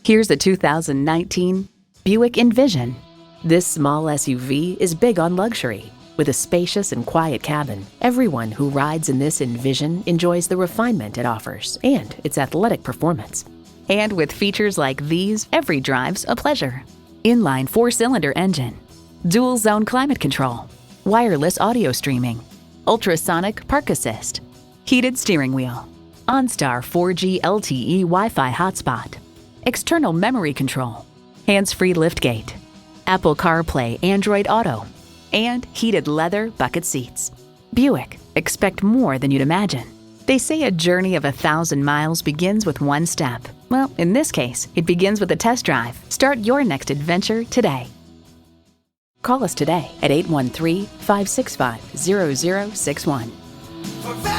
Here's a 2019 Buick Envision. This small SUV is big on luxury. With a spacious and quiet cabin, everyone who rides in this Envision enjoys the refinement it offers and its athletic performance. And with features like these, every drive's a pleasure. Inline 4-cylinder engine, dual zone climate control, wireless audio streaming, ultrasonic park assist, heated steering wheel, OnStar 4G LTE Wi-Fi hotspot, external memory control, hands-free liftgate, Apple CarPlay Android Auto, and heated leather bucket seats. Buick, expect more than you'd imagine. They say a journey of 1,000 miles begins with one step. Well, in this case, it begins with a test drive. Start your next adventure today. Call us today at 813-565-0061.